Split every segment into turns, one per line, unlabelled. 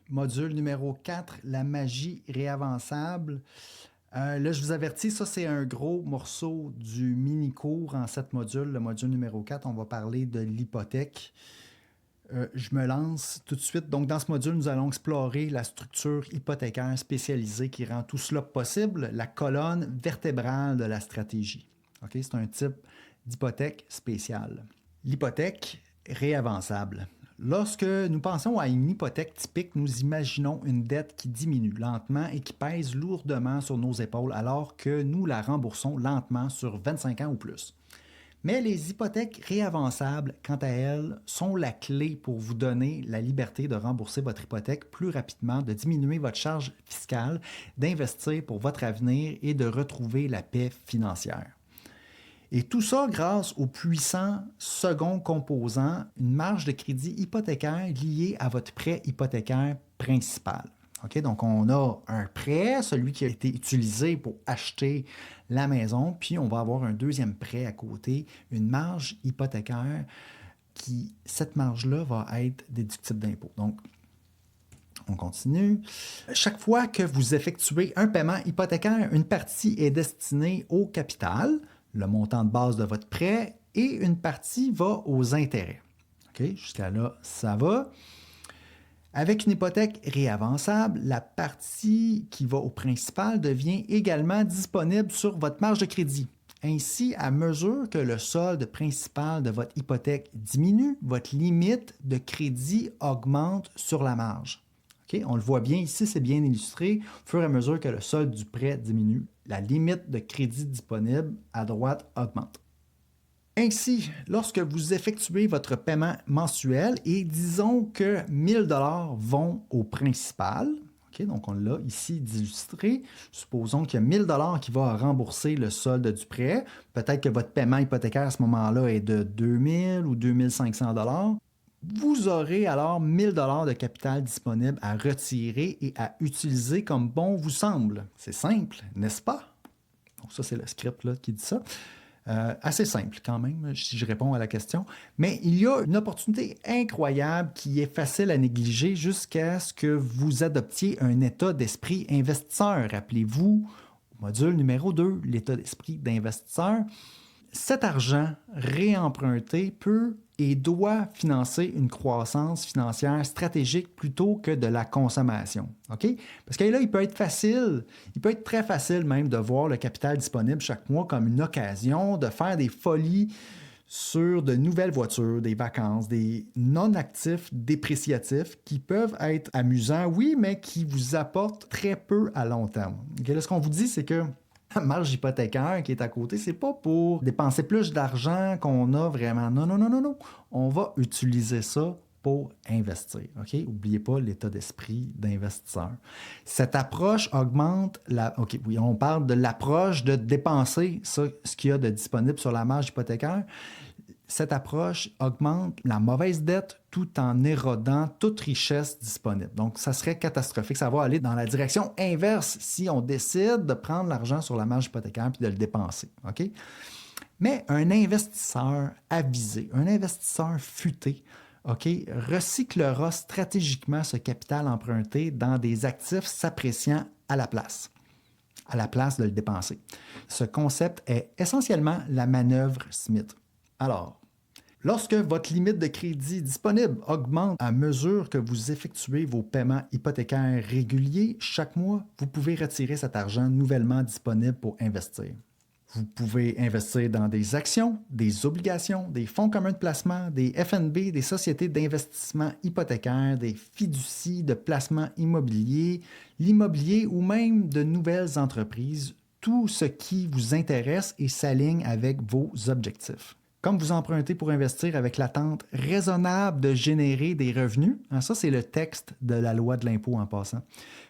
Module numéro 4, la magie réavançable. Là, je vous avertis, ça, c'est un gros morceau du mini-cours en 7 modules. Le module numéro 4, on va parler de l'hypothèque. Je me lance tout de suite. Donc, dans ce module, nous allons explorer la structure hypothécaire spécialisée qui rend tout cela possible, la colonne vertébrale de la stratégie. Okay? C'est un type d'hypothèque spéciale. L'hypothèque réavançable. Lorsque nous pensons à une hypothèque typique, nous imaginons une dette qui diminue lentement et qui pèse lourdement sur nos épaules alors que nous la remboursons lentement sur 25 ans ou plus. Mais les hypothèques réavançables, quant à elles, sont la clé pour vous donner la liberté de rembourser votre hypothèque plus rapidement, de diminuer votre charge fiscale, d'investir pour votre avenir et de retrouver la paix financière. Et tout ça grâce au puissant second composant, une marge de crédit hypothécaire liée à votre prêt hypothécaire principal. Okay? Donc, on a un prêt, celui qui a été utilisé pour acheter la maison, puis on va avoir un deuxième prêt à côté, une marge hypothécaire qui, cette marge-là, va être déductible d'impôt. Donc, on continue. Chaque fois que vous effectuez un paiement hypothécaire, une partie est destinée au capital, le montant de base de votre prêt, et une partie va aux intérêts. Okay? Jusqu'à là, ça va. Avec une hypothèque réavançable, la partie qui va au principal devient également disponible sur votre marge de crédit. Ainsi, à mesure que le solde principal de votre hypothèque diminue, votre limite de crédit augmente sur la marge. Okay? On le voit bien ici, c'est bien illustré. Au fur et à mesure que le solde du prêt diminue, la limite de crédit disponible à droite augmente. Ainsi, lorsque vous effectuez votre paiement mensuel et disons que 1000 $ vont au principal, okay, donc on l'a ici illustré, supposons qu'il y a 1000 $ qui va rembourser le solde du prêt, peut-être que votre paiement hypothécaire à ce moment-là est de 2000 ou 2500 $. Vous aurez alors 1000 $ de capital disponible à retirer et à utiliser comme bon vous semble. C'est simple, n'est-ce pas? Donc ça, c'est le script là, qui dit ça. Assez simple quand même, si je réponds à la question. Mais il y a une opportunité incroyable qui est facile à négliger jusqu'à ce que vous adoptiez un état d'esprit investisseur. Rappelez-vous, module numéro 2, l'état d'esprit d'investisseur. Cet argent réemprunté peut et doit financer une croissance financière stratégique plutôt que de la consommation. Okay? Parce que là, il peut être très facile même de voir le capital disponible chaque mois comme une occasion de faire des folies sur de nouvelles voitures, des vacances, des non-actifs dépréciatifs qui peuvent être amusants, oui, mais qui vous apportent très peu à long terme. Okay? Là, ce qu'on vous dit, c'est que la marge hypothécaire qui est à côté, c'est pas pour dépenser plus d'argent qu'on a vraiment. Non, non, non, non, non. On va utiliser ça pour investir. OK? N'oubliez pas l'état d'esprit d'investisseur. Cette approche augmente la. OK, oui, on parle de l'approche de dépenser ça, ce qu'il y a de disponible sur la marge hypothécaire. Cette approche augmente la mauvaise dette tout en érodant toute richesse disponible. Donc, ça serait catastrophique. Ça va aller dans la direction inverse si on décide de prendre l'argent sur la marge hypothécaire puis de le dépenser. OK? Mais un investisseur avisé, un investisseur futé, OK, recyclera stratégiquement ce capital emprunté dans des actifs s'appréciant à la place de le dépenser. Ce concept est essentiellement la manœuvre Smith. Alors, lorsque votre limite de crédit disponible augmente à mesure que vous effectuez vos paiements hypothécaires réguliers chaque mois, vous pouvez retirer cet argent nouvellement disponible pour investir. Vous pouvez investir dans des actions, des obligations, des fonds communs de placement, des FNB, des sociétés d'investissement hypothécaires, des fiducies de placement immobilier, l'immobilier ou même de nouvelles entreprises, tout ce qui vous intéresse et s'aligne avec vos objectifs. Comme vous empruntez pour investir avec l'attente raisonnable de générer des revenus, ça c'est le texte de la loi de l'impôt en passant.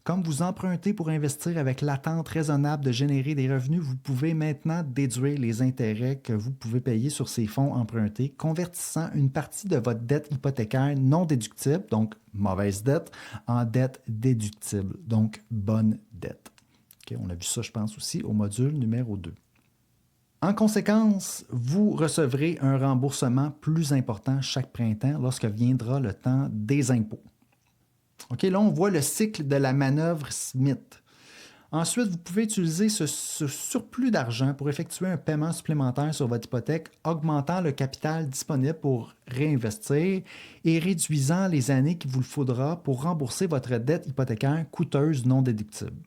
Comme vous empruntez pour investir avec l'attente raisonnable de générer des revenus, vous pouvez maintenant déduire les intérêts que vous pouvez payer sur ces fonds empruntés, convertissant une partie de votre dette hypothécaire non déductible, donc mauvaise dette, en dette déductible, donc bonne dette. Okay, on a vu ça, je pense, aussi au module numéro 2. En conséquence, vous recevrez un remboursement plus important chaque printemps lorsque viendra le temps des impôts. OK, là, on voit le cycle de la manœuvre Smith. Ensuite, vous pouvez utiliser ce surplus d'argent pour effectuer un paiement supplémentaire sur votre hypothèque, augmentant le capital disponible pour réinvestir et réduisant les années qu'il vous faudra pour rembourser votre dette hypothécaire coûteuse non déductible.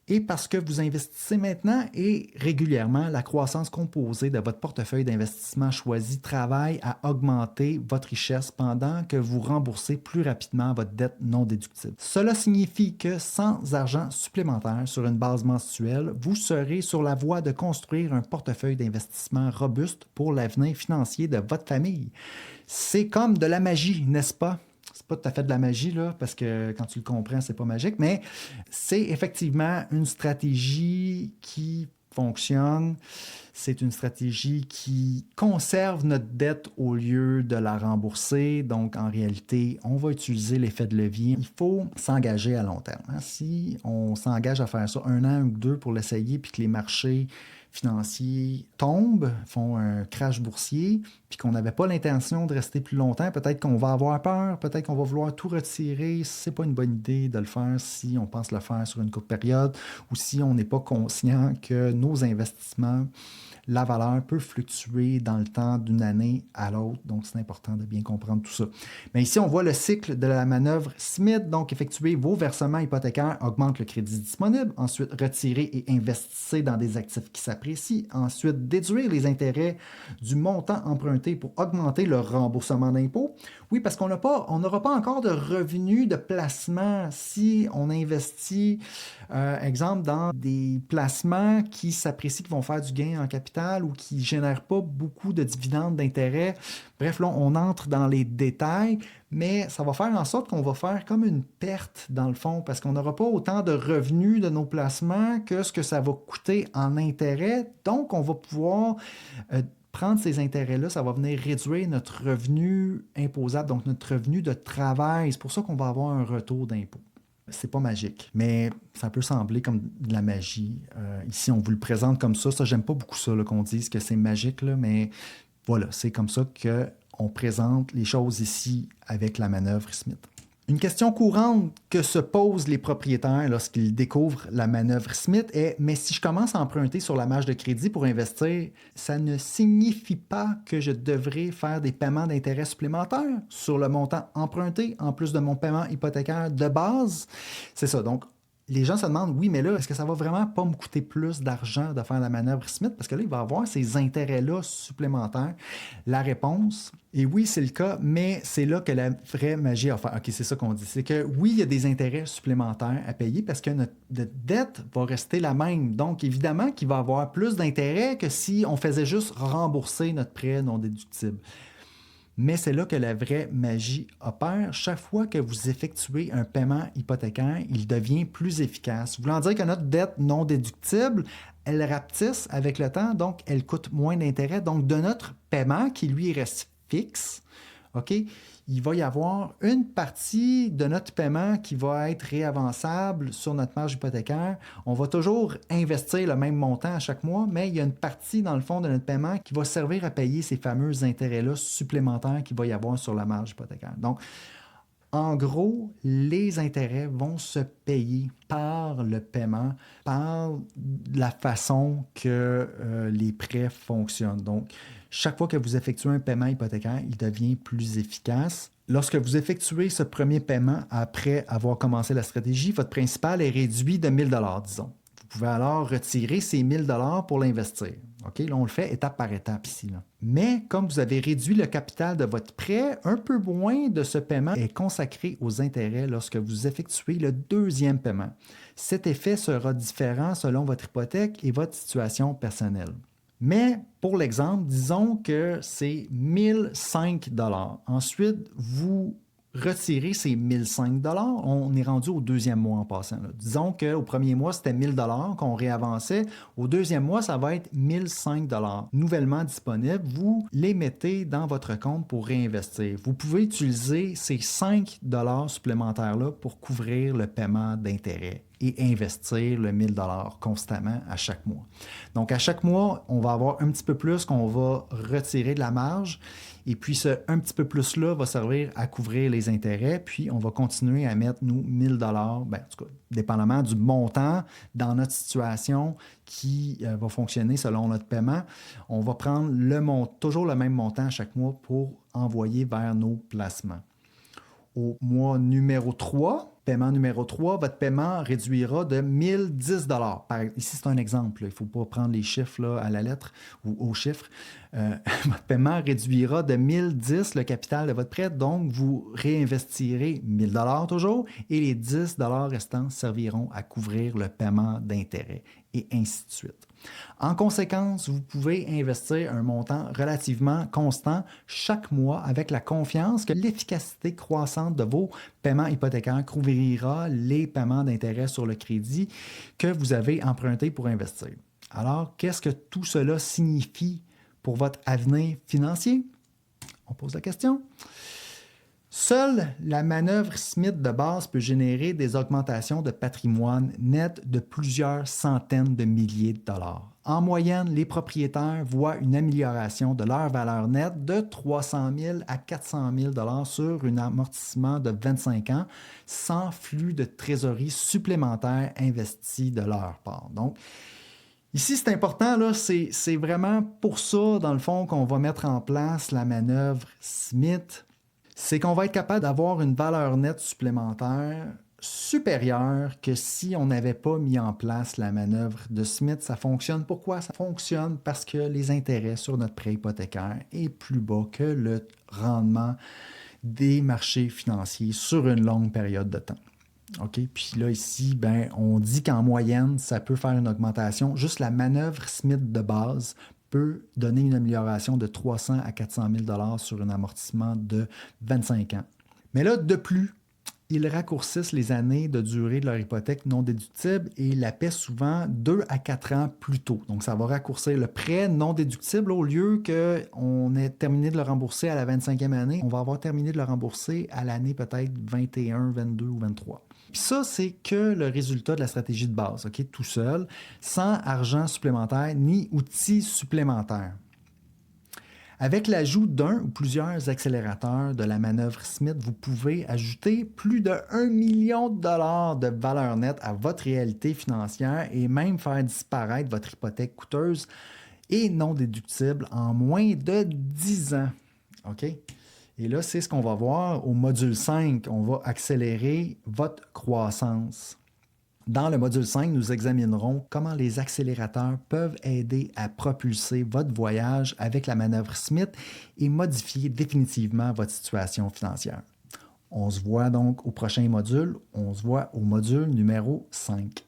Et parce que vous investissez maintenant et régulièrement, la croissance composée de votre portefeuille d'investissement choisi travaille à augmenter votre richesse pendant que vous remboursez plus rapidement votre dette non déductible. Cela signifie que sans argent supplémentaire sur une base mensuelle, vous serez sur la voie de construire un portefeuille d'investissement robuste pour l'avenir financier de votre famille. C'est comme de la magie, n'est-ce pas? C'est pas tout à fait de la magie, là, parce que quand tu le comprends, c'est pas magique, mais c'est effectivement une stratégie qui fonctionne. C'est une stratégie qui conserve notre dette au lieu de la rembourser. Donc, en réalité, on va utiliser l'effet de levier. Il faut s'engager à long terme. Si on s'engage à faire ça 1 an ou 2 pour l'essayer, puis que les marchés financiers tombent, font un crash boursier, puis qu'on n'avait pas l'intention de rester plus longtemps, peut-être qu'on va avoir peur, peut-être qu'on va vouloir tout retirer. C'est pas une bonne idée de le faire si on pense le faire sur une courte période ou si on n'est pas conscient que nos investissements, la valeur peut fluctuer dans le temps d'une année à l'autre. Donc, c'est important de bien comprendre tout ça. Mais ici, on voit le cycle de la manœuvre Smith. Donc, effectuer vos versements hypothécaires augmente le crédit disponible. Ensuite, retirer et investissez dans des actifs qui s'apprécient. Ensuite, déduire les intérêts du montant emprunté pour augmenter le remboursement d'impôts. Oui, parce qu'on n'aura pas encore de revenus de placement si on investit, exemple, dans des placements qui s'apprécient, qui vont faire du gain en capital ou qui ne génèrent pas beaucoup de dividendes d'intérêt. Bref, là, on entre dans les détails, mais ça va faire en sorte qu'on va faire comme une perte dans le fond parce qu'on n'aura pas autant de revenus de nos placements que ce que ça va coûter en intérêt. Donc, on va pouvoir prendre ces intérêts-là, ça va venir réduire notre revenu imposable, donc notre revenu de travail. C'est pour ça qu'on va avoir un retour d'impôt. C'est pas magique, mais ça peut sembler comme de la magie. Ici, on vous le présente comme ça. Ça, j'aime pas beaucoup ça, là, qu'on dise que c'est magique, là, mais voilà, c'est comme ça qu'on présente les choses ici avec la manœuvre Smith. Une question courante que se posent les propriétaires lorsqu'ils découvrent la manœuvre Smith est « Mais si je commence à emprunter sur la marge de crédit pour investir, ça ne signifie pas que je devrais faire des paiements d'intérêts supplémentaires sur le montant emprunté en plus de mon paiement hypothécaire de base? » C'est ça, donc les gens se demandent, oui, mais là, est-ce que ça va vraiment pas me coûter plus d'argent de faire la manœuvre Smith? Parce que là, il va avoir ces intérêts-là supplémentaires. La réponse est oui, c'est le cas, mais c'est là que la vraie magie à faire. OK, c'est ça qu'on dit. C'est que oui, il y a des intérêts supplémentaires à payer parce que notre dette va rester la même. Donc, évidemment qu'il va y avoir plus d'intérêts que si on faisait juste rembourser notre prêt non déductible. Mais c'est là que la vraie magie opère. Chaque fois que vous effectuez un paiement hypothécaire, il devient plus efficace. Voulant dire que notre dette non déductible, elle rapetisse avec le temps, donc elle coûte moins d'intérêt. Donc, de notre paiement qui, lui, reste fixe, OK, il va y avoir une partie de notre paiement qui va être réavançable sur notre marge hypothécaire. On va toujours investir le même montant à chaque mois, mais il y a une partie dans le fond de notre paiement qui va servir à payer ces fameux intérêts-là supplémentaires qu'il va y avoir sur la marge hypothécaire. Donc, en gros, les intérêts vont se payer par le paiement, par la façon que les prêts fonctionnent. Donc, chaque fois que vous effectuez un paiement hypothécaire, il devient plus efficace. Lorsque vous effectuez ce premier paiement après avoir commencé la stratégie, votre principal est réduit de 1 000 $, disons. Vous pouvez alors retirer ces 1 000 $ pour l'investir. OK? Là, on le fait étape par étape ici. Là. Mais comme vous avez réduit le capital de votre prêt, un peu moins de ce paiement est consacré aux intérêts lorsque vous effectuez le deuxième paiement. Cet effet sera différent selon votre hypothèque et votre situation personnelle. Mais pour l'exemple, disons que c'est 1 005 $. Ensuite, vous retirez ces 1 005 $. On est rendu au deuxième mois en passant. Là. Disons qu'au premier mois, c'était 1 000 $ qu'on réavançait. Au deuxième mois, ça va être 1 005 $ nouvellement disponibles. Vous les mettez dans votre compte pour réinvestir. Vous pouvez utiliser ces 5 $ supplémentaires-là pour couvrir le paiement d'intérêt et investir le 1 000 $ constamment à chaque mois. Donc, à chaque mois, on va avoir un petit peu plus qu'on va retirer de la marge Et puis, ce un petit peu plus-là va servir à couvrir les intérêts. Puis, on va continuer à mettre, nous, 1000 $, ben, en tout cas, dépendamment du montant dans notre situation qui va fonctionner selon notre paiement. On va prendre toujours le même montant à chaque mois pour envoyer vers nos placements. Au mois numéro 3, paiement numéro 3, votre paiement réduira de 1010 $. Ici, c'est un exemple. Il ne faut pas prendre les chiffres là, à la lettre ou au chiffre. Votre paiement réduira de 1010 le capital de votre prêt. Donc, vous réinvestirez 1000 $ toujours et les 10 $ restants serviront à couvrir le paiement d'intérêt et ainsi de suite. En conséquence, vous pouvez investir un montant relativement constant chaque mois avec la confiance que l'efficacité croissante de vos paiements hypothécaires couvrira les paiements d'intérêt sur le crédit que vous avez emprunté pour investir. Alors, qu'est-ce que tout cela signifie pour votre avenir financier? On pose la question. Seule la manœuvre Smith de base peut générer des augmentations de patrimoine net de plusieurs centaines de milliers de dollars. En moyenne, les propriétaires voient une amélioration de leur valeur nette de 300 000 à 400 000 $ sur un amortissement de 25 ans sans flux de trésorerie supplémentaire investi de leur part. Donc, ici, c'est important, là, c'est vraiment pour ça, dans le fond, qu'on va mettre en place la manœuvre Smith. C'est qu'on va être capable d'avoir une valeur nette supplémentaire supérieure que si on n'avait pas mis en place la manœuvre de Smith. Ça fonctionne. Pourquoi? Ça fonctionne parce que les intérêts sur notre prêt hypothécaire est plus bas que le rendement des marchés financiers sur une longue période de temps. OK? Puis là, ici, ben, on dit qu'en moyenne, ça peut faire une augmentation. Juste la manœuvre Smith de base peut donner une amélioration de 300 à 400 000 $ sur un amortissement de 25 ans. Mais là, de plus, ils raccourcissent les années de durée de leur hypothèque non déductible et la paient souvent 2 à 4 ans plus tôt. Donc, ça va raccourcir le prêt non déductible. Au lieu qu'on ait terminé de le rembourser à la 25e année, on va avoir terminé de le rembourser à l'année peut-être 21, 22 ou 23. Puis ça, c'est que le résultat de la stratégie de base, OK, tout seul, sans argent supplémentaire ni outils supplémentaires. Avec l'ajout d'un ou plusieurs accélérateurs de la manœuvre Smith, vous pouvez ajouter plus de 1 million de dollars de valeur nette à votre réalité financière et même faire disparaître votre hypothèque coûteuse et non déductible en moins de 10 ans. OK? Et là, c'est ce qu'on va voir au module 5. On va accélérer votre croissance. Dans le module 5, nous examinerons comment les accélérateurs peuvent aider à propulser votre voyage avec la manœuvre Smith et modifier définitivement votre situation financière. On se voit donc au prochain module. On se voit au module numéro 5.